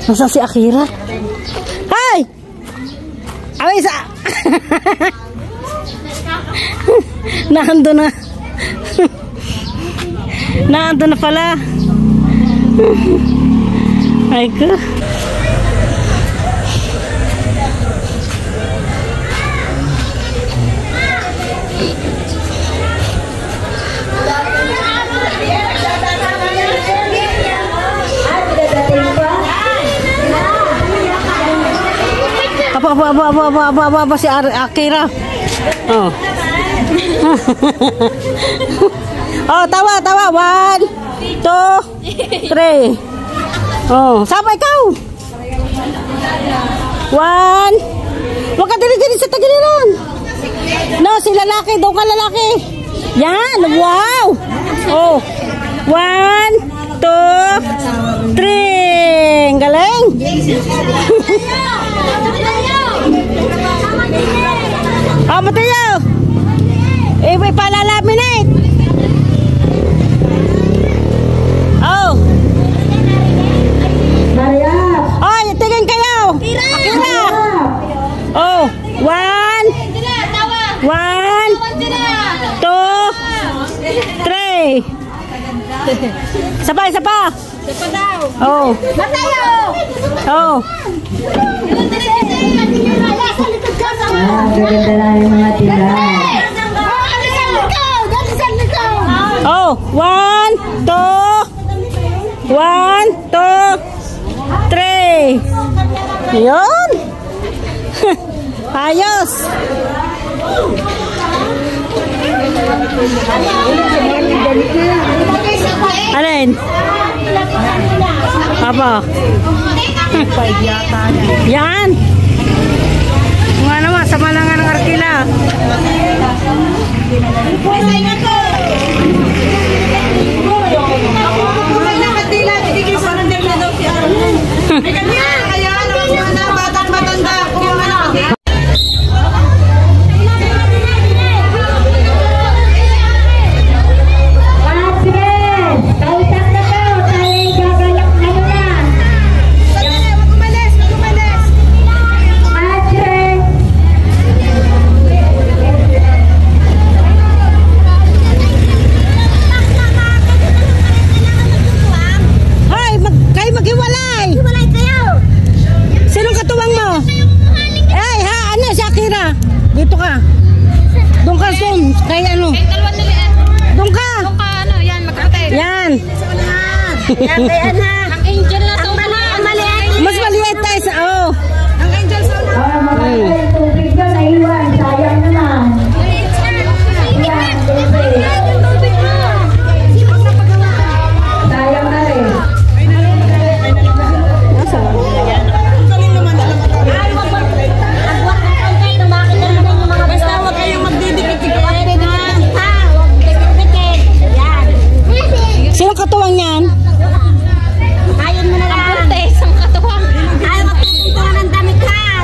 Nasa si Akira? Hay! Away sa... Naando na. Naando na pala. Ay ko. Apa si Akira. Oh. Oh, tawa. 1, 2, 3. Oh, sama ikaw. 1. Huwag ka dili-dili sa tagiliran. No, si lalaki, daw ka lalaki. Yan, wow. Oh. 1, 2, 3. Galing. Oh, Mateo. Ibu palalamin na. Oh. Maria. Oh, tingin kayo. Akira. Oh, 1. 1, 2, 3. Sabay. Sapa daw. Oh. Mateo. Oh. Gaganda na yung mga tila. Oh, 1, 2, 3. Yun. Ayos. Alin? Apa? Yan. Nga naman, sama na nga ng arkila. Dito ka. Doon ka soon. Kaya ano? Doon ka. Yan, magkapit. Yan. Yan, kaya na. Ang angel na to. Mas maliit tayo sa, oh. Ang angel sa una. Tubig na naiwan. Sayang naman. Sayang na rin. Sino katuwang yan? Ayaw mo na lang. Ang puntes, ang katuwang. Ayaw mo ng damit ha.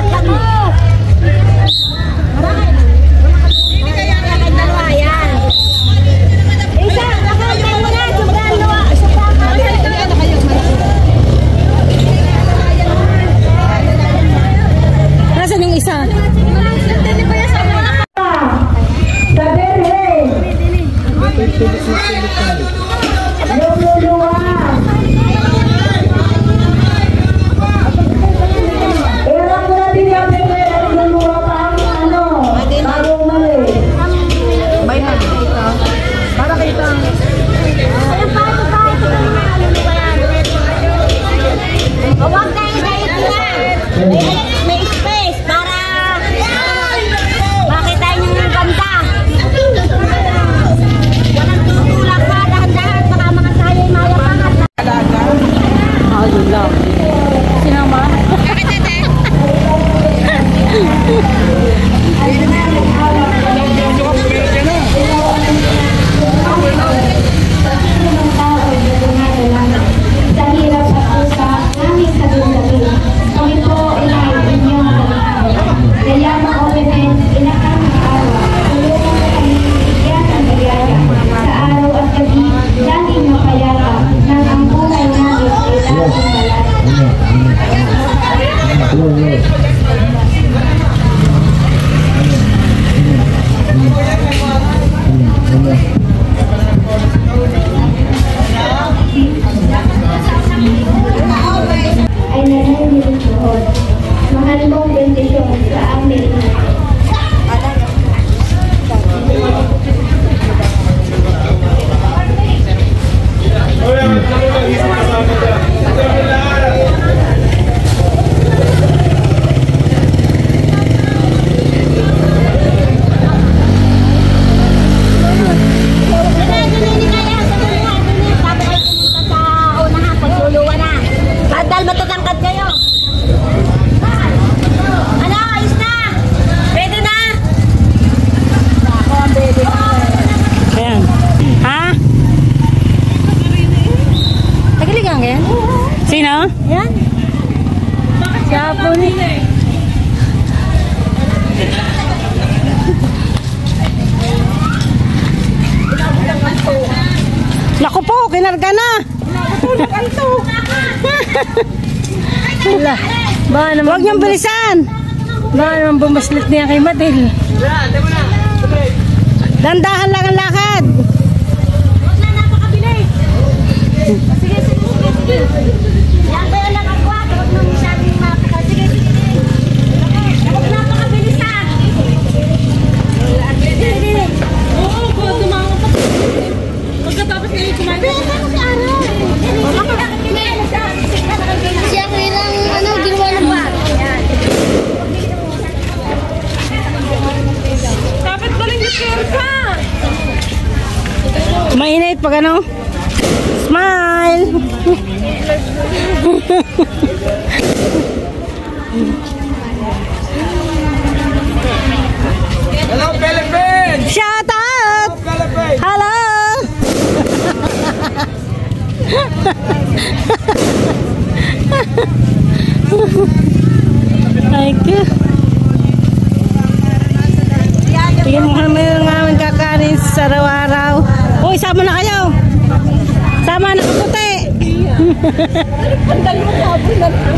yan? Sino? Yan. Siya po ni. Naku po, kinarga na. Huwag niyong bilisan. Baka naman bumaslit niya kay Madel. Dandahan lang ang lakad. Huwag na napakabili. Sige. Yan kaya lang ako. Huwag na masyadong mapakabili. Sige. Huwag na napakabilisan. Sige. Oo, kung tumango pa. Pagkatapos na yung kumain. Siya ko ilang ginawa ng ba? Dapat baling yung ka. Mainit pag ano? Smile! Hello, Philippines! Shout out! Hello! Thank you. Tingin mo kami ng aming kakanin sa araw-araw. Uy, sama na kayo. Sama na kaputi. Pandal mo ka.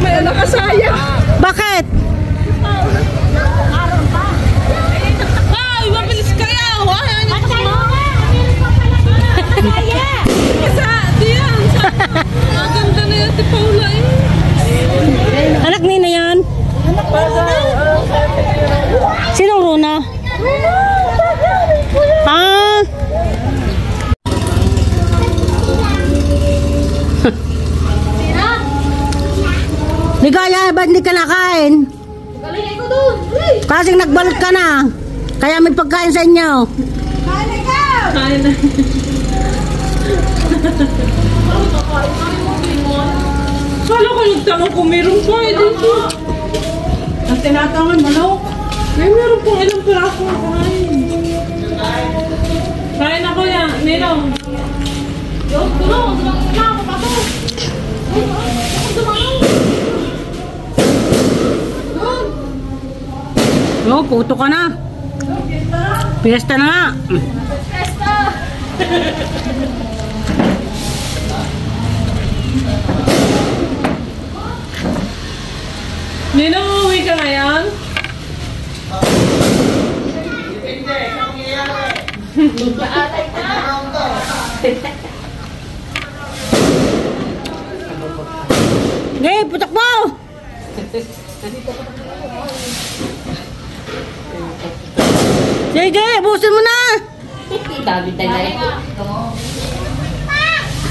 May nakasaya. Bakit? Ay, mabilis kayo. Maganda na yan si Paula. Anak nina yan? Sinong Runa? Ah. Ligaya, ba't hindi ka nakain? Galing ko doon. Kasing nagbalot ka na. Kaya may pagkain sa inyo. Kain ka! Kain na. Kala ko nagtanong kung meron pa eh dito. Ang tinatangan manok. Meron pong ilang piraso na kain. Kain ako yan. Meron. Tulong na ako pa to. Oh, puto ka na. Fiesta na nga. Fiesta! Ninong, uuwi ka ngayon? Hey, putok mo! Sige, busin mo na! Dami tayo.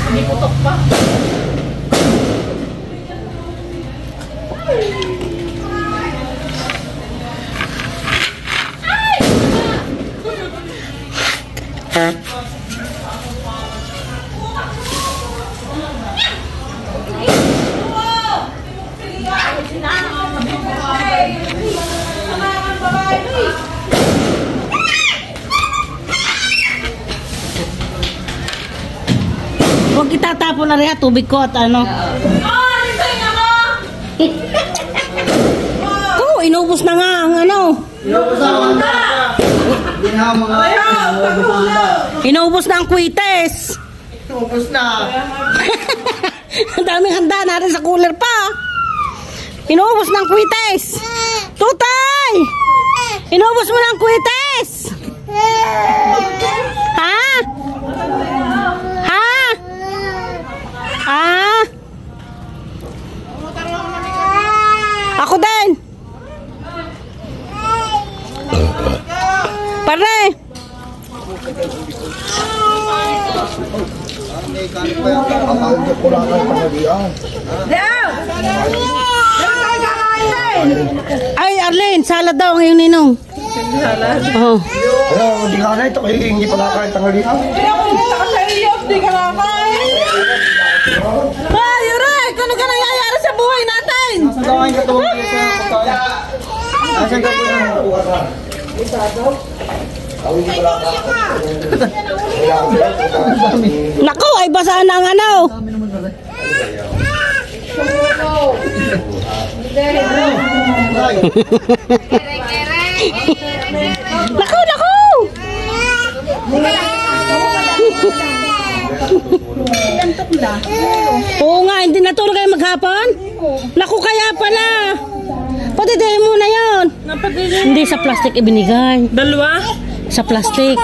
Hindi putok pa. Huwag itatapon na rin ha, tubig ko at ano. Oh, inubos na nga ang ano. Inubos na. Inubos na ang kwites. Inubos na. Ang daming handa natin sa cooler pa. Inubos na ang kwites. Tutay! Inubos mo na ang kwites. Ha? Ha? Ah? Ako din. Pare. Ay, Arlene, salad daw ngayon, Ninong. Salad? Oo. Hindi ka na ito. Hindi pa nakakain tanghali. Kaya kung gusto ka sa iyo, hindi ka nakakain. Ay, Aray! Ano ka nangyayari sa buhay natin? Nasaan ka ngayon katawang sa pagkain? Nasaan ka po yung buwasan? Naku, ay basaan na ang ano. Naku, naku! Oo nga, hindi natulog kayo maghapon? Naku, kaya pala. Patidahin mo na yun. Hindi sa plastic ibinigay. Dalawa? Sa plastic.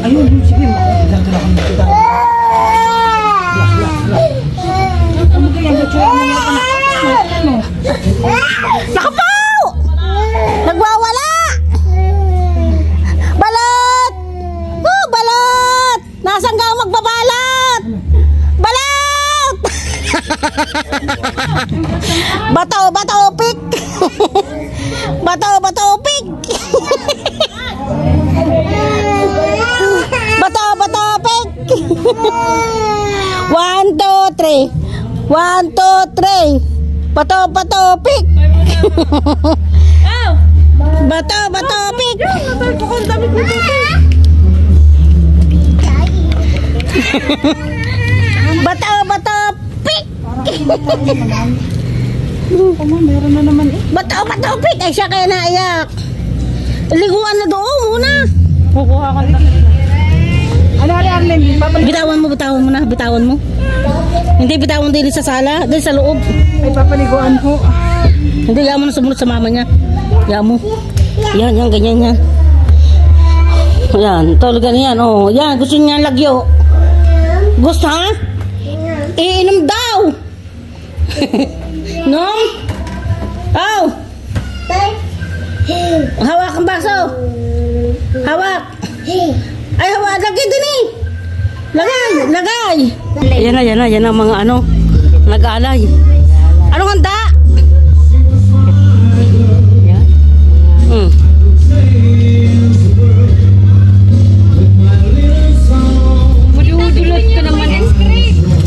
Ayun, sige. Nakapaw! Nagwawala! Balat! Oh, balat! Nasaan ka magbabalat? Balat! Bato, bato, pik! Bato, bato, pik! Bato, bato, pik! 1, 2, 3. 1, 2, 3. Bato, bato, pik! Bato, bato, pik! Bato, bato, pik! Meron na naman eh. Bato, bato, pik! Ay, siya kaya naiyak. Liguan na doon muna. Kukuha ka na. Ano, Arlen? Bitawan mo na. Bitawan mo. Hindi bitawan din sa sala. Din sa loob. Ay, papaliguan ko. Hindi, yaman na sumunod sa mama niya. Yaman mo. Yan, yan, ganyan yan. Yan, tulad ganyan. Oh, yan, gusto niya lagyo. Gusto, ha? Iinom daw. Nom? Oh. Hawak ang baso. Hawak. Ay, hawak. Lagay din eh. Lagay, lagay. Yan ang mga ano, nag-aalay. Anong handa? Yan. Madudulot ka naman eh.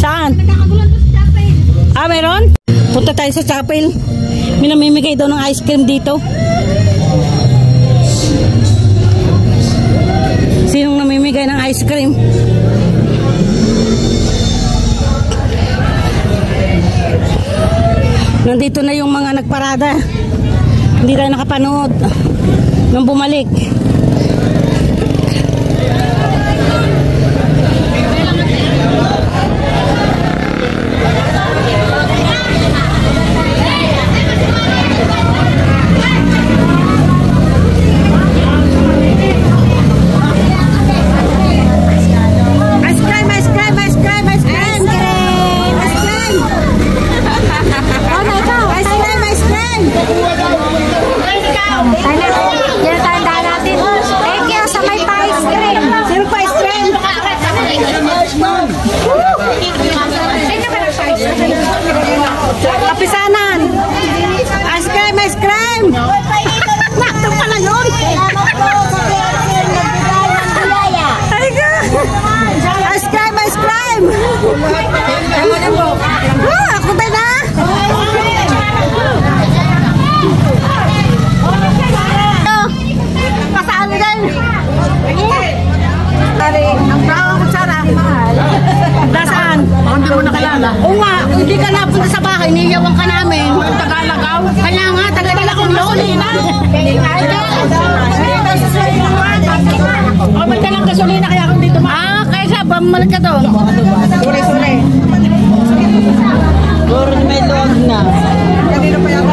Saan? Ah, meron? Punta tayo sa chapel. May namimigay daw ng ice cream dito. Sinong namimigay ng ice cream? Nandito na yung mga nagparada. Hindi tayo nakapanood nung bumalik. Kapisanan! Ice cream! Ice cream! Nakto pala yun! Ice cream! Ice cream! Ako tayo na! Pasaan din! Ang bravo ko sana! Nasaan? Hindi mo nakilala. Oo nga, hindi ka napunta sa bahay, niyawan ka namin. Tagalagaw. Kaya nga, tagalagaw noon eh. O, ba't ka lang gasolina kaya kung dito kaya siya, bumalik ka doon. Sure. Duro na may loob na. Kanina pa yan.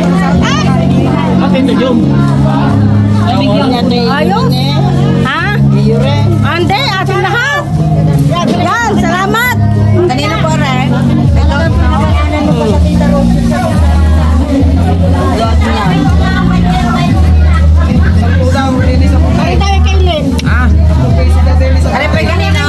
Bakit ito yung? Ayos? Ha? Ande, ating lahat. Yan, salamat. Kanina po rin. Ay, tayo kay Lynn. Ano pa kanina?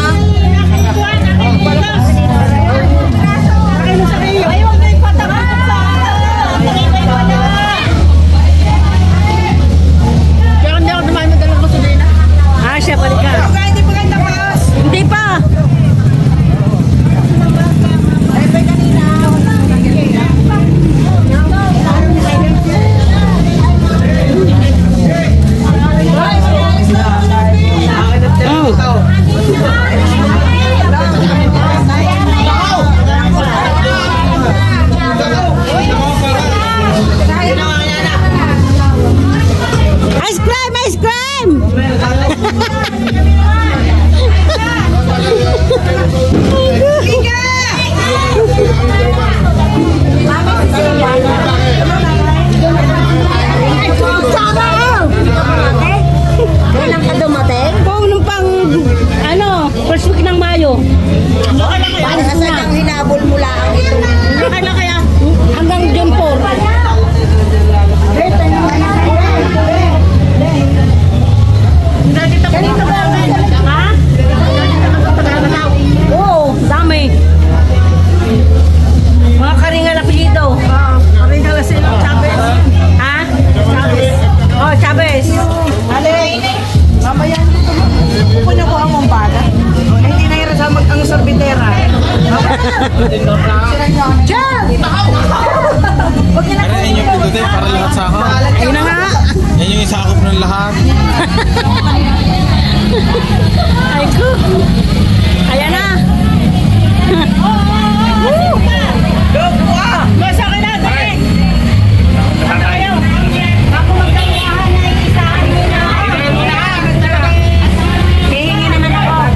Ayan yung pindutin para lahat sakop. Ayun na nga. Yan yung isakop ng lahat. Ay ko. Ayan na. Basta ka natin. Ako magkakuhaan na isahan mo na. Hihingi naman ako.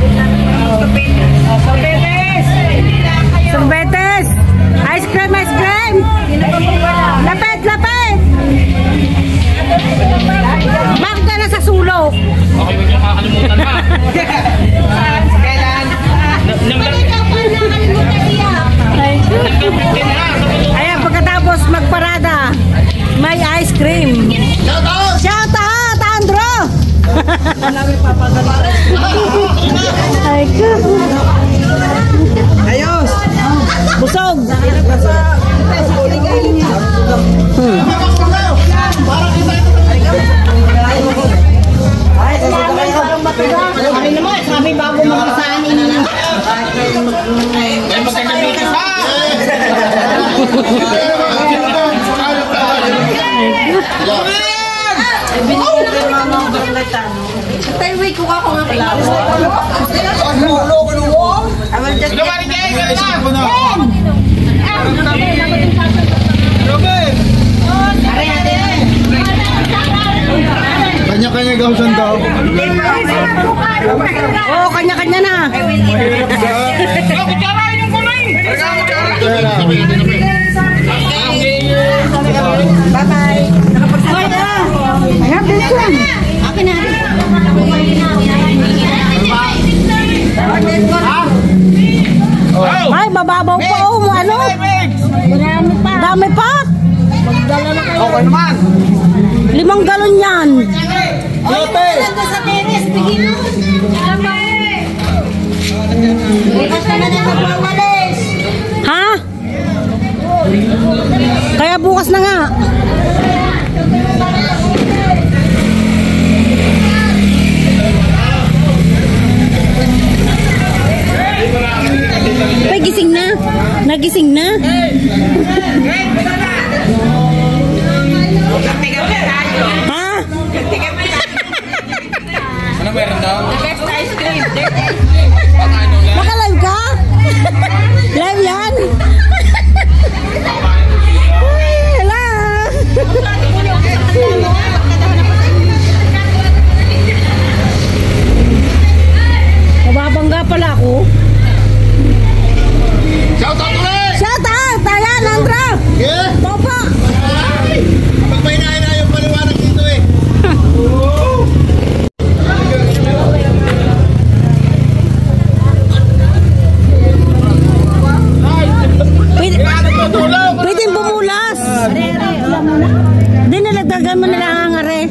Sorbetes. Ice cream, ice cream. Lapit, lapit. Bakit ka na sa sulok? Okay, huwag niyo kakalimutan ha. Kailan? Ayan, pagkatapos magparada, may ice cream. Shout out, Andro! Ay, ko. Ayos! Busog. Sabi naman, sabi bago magkasanin. Ay, magkaganda dito ha! Tayo ko ako nga pala. Lumari kayo! Ganun na! Kanya-kanya gawsan daw. Oo, kanya-kanya na. Bye-bye. Ayan, Benson. Akin na. Ay, mababaw pa. Oh, ano? Dami pa. Okay naman! 5 galon yan. Lope! Sa teres, tigil mo. Ha? Kaya bukas na nga. Ay, gising na. Nagising na. Ha? Ano meron daw? Ice cream. Naka-live ka? Live yan? Uy, hala. Mababangga pala ako. Shout out ulit! Shout out! Ayan, Andra! Yeah! Popo! Pag may na yung paliwanag dito eh. Pwedeng bumulas. Di nalagdagan mo nila ang are.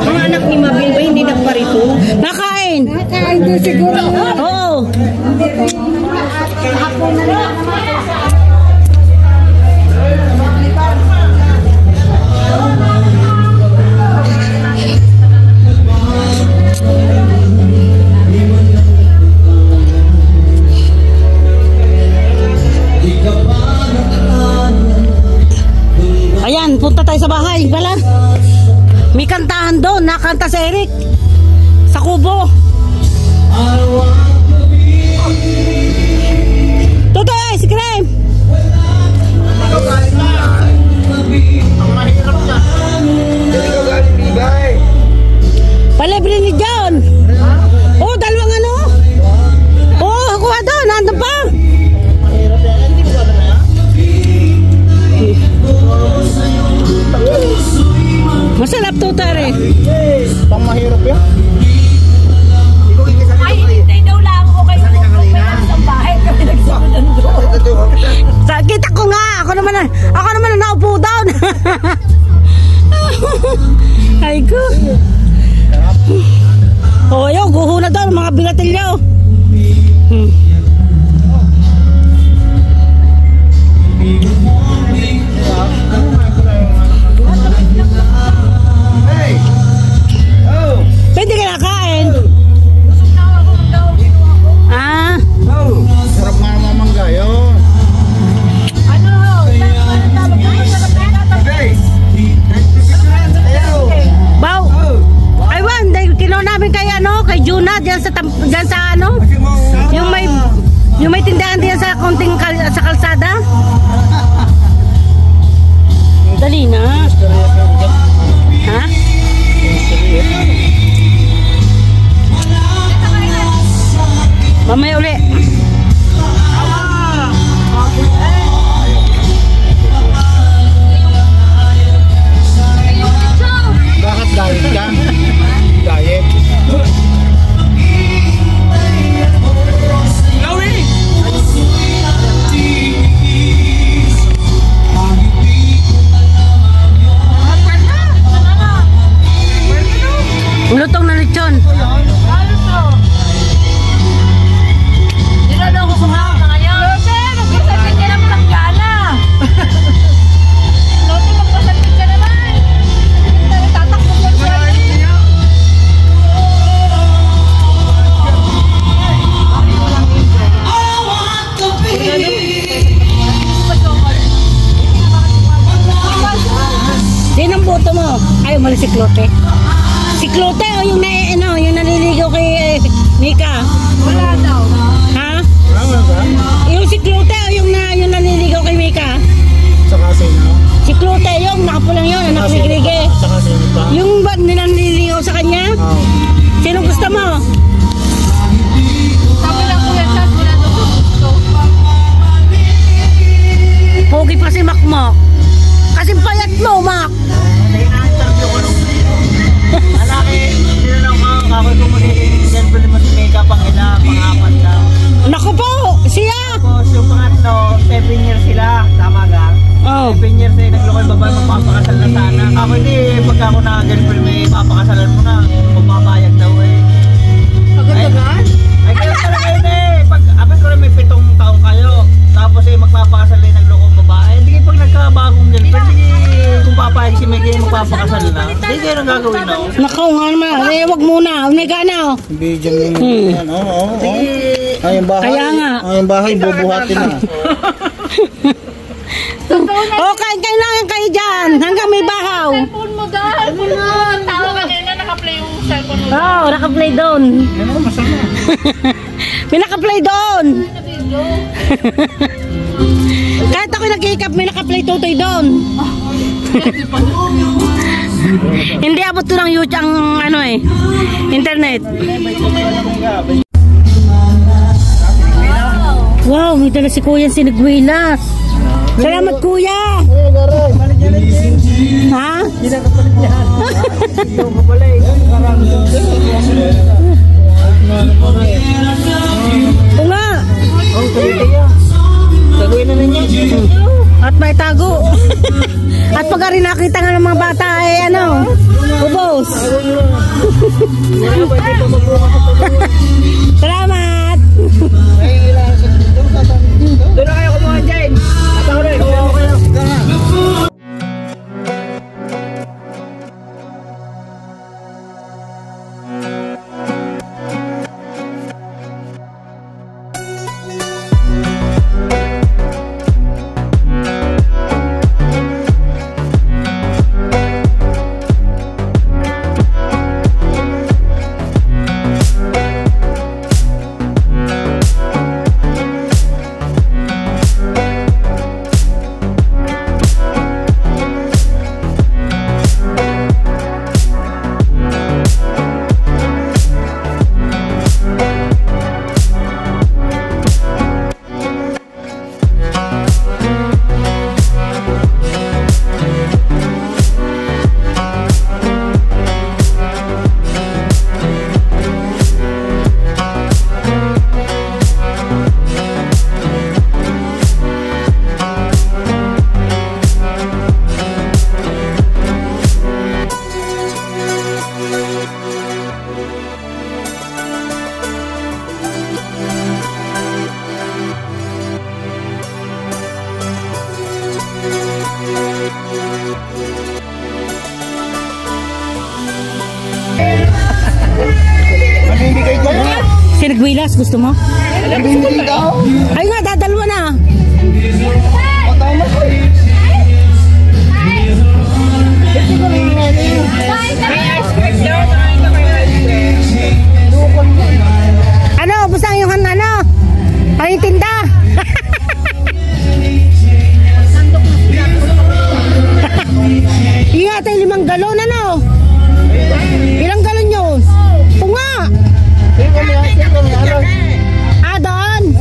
Ang anak ni Mabil ba hindi nagparito? Nakain. Nakain din siguro. Oo. Ayan, punta tayo sa bahay pala. May kantahan doon, nakanta si Eric sa kubo. Toto, ice cream. Palibre ni John. Oh, dalawang ano? Oh, kuha doon, nandun pa. Masarap to, tare. Pang mahirap yan. Ay, hindi daw lang ako kayo sa bahay kami nagsunod doon. Kita ko nga, ako naman na naupo down. Ay ko. Oh, yo, guho na doon mga bigatilyo. Pwede ka nakain. Ayaw mo si Clote. Si Clote o yung yung naliligaw kay Mika? Wala daw. Ha? Yung si Clote o yung naliligaw kay Mika? Saka sino? Si Clote yung nakapulang yun, anak ni Grige. Saka sino pa? Yung ba naliligaw sa kanya? Oo. Sino gusto mo? Sabi lang ko yan, Chad, wala daw gusto. Pogi pa si Makmak. Kasi payat mo, Mak. Hindi na-interview ko nung malaki. Tinanong ko, kakoy ko muli. Siyempre naman si Mika pang pang-apat na. Naku po, siya. Tapos yung pangatlo, 7 years sila. Tama ka? Oh. 7 years eh, naglokoy babae, magpapakasal na sana. Ako hindi, pagka ako na girlfriend may papakasalan mo na. Magpapayag daw eh. Pagkagagan? Ay, kaya talaga yun eh. Pag, abis ko rin may 7 taong kayo. Tapos eh, magpapakasal na yung naglokong babae. Hindi pag nagkabagong girlfriend, hindi kung papayag si Mika yung magpapakasal na. Hindi kayo nang gagawin na. Naku nga naman, wag muna. Umega na. Video mo yan, oo. Ay, yung bahay. Kaya nga. Ay, yung bahay, bubuhatin na. O, kain lang kayo dyan. Hanggang may bahaw. Cellphone mo dahil. Tao kanina naka-play yung cellphone mo. Oo, naka-play doon. Yan ako, masama. May naka-play doon. Kahit ako nag-hikap, may naka-play tutoy doon. Hindi abot to ng YouTube ang internet. Wow, may dala si Kuya Sinigwilas. Salamat Kuya. Ha? Hindi na kapalit yan. Yung kapalay. O nga. Ang kalita yan. Gagawin na ninyo. At may tago. At pag rin nakita nga ng mga bata ubos. Salamat. Doon na kayo kumuha dyan. At ako rin. Kumuha kayo. Sinigwilas, gusto mo? Ay nga, dadalwa na. Ano, busang yung ay tinda. Iya, tayo 5 galon, ilang galon yun? Punga. Doon.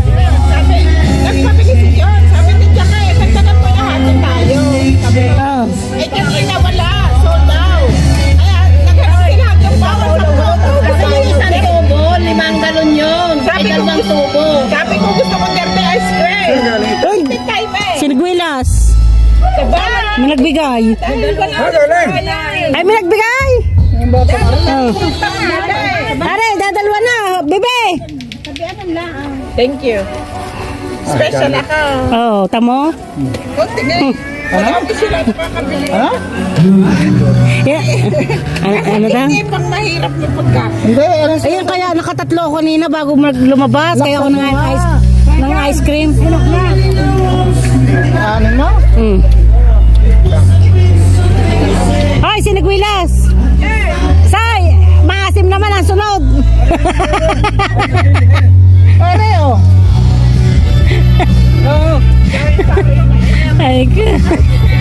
Nagpapilisip yun. Sabi ni Jaka nagtanong po lahat tayo. Sabi ko, kanina wala. Sold out. Kaya, naghanap sila hanggang bawal sa tubo. Kasi yung isang tubo, 5 galon yun. Sabi ko, tubo. Sabi ko, gusto ko 30 ice cream. Sinigwilas. May nagbigay. Ay, may nagbigay. Are, dadalwa na. Bebe. Thank you. Special ako. Oh, tamo? Ano sila nakakabili? Ano daw? Hindi pang mahirap na pagkain. Ayun, kaya nakatatlo ako kanina bago lumabas. Kaya ako ng ice cream. Ano na? Ay, Siguilas. Say, maasim naman ang sunod. Pareo. Ay,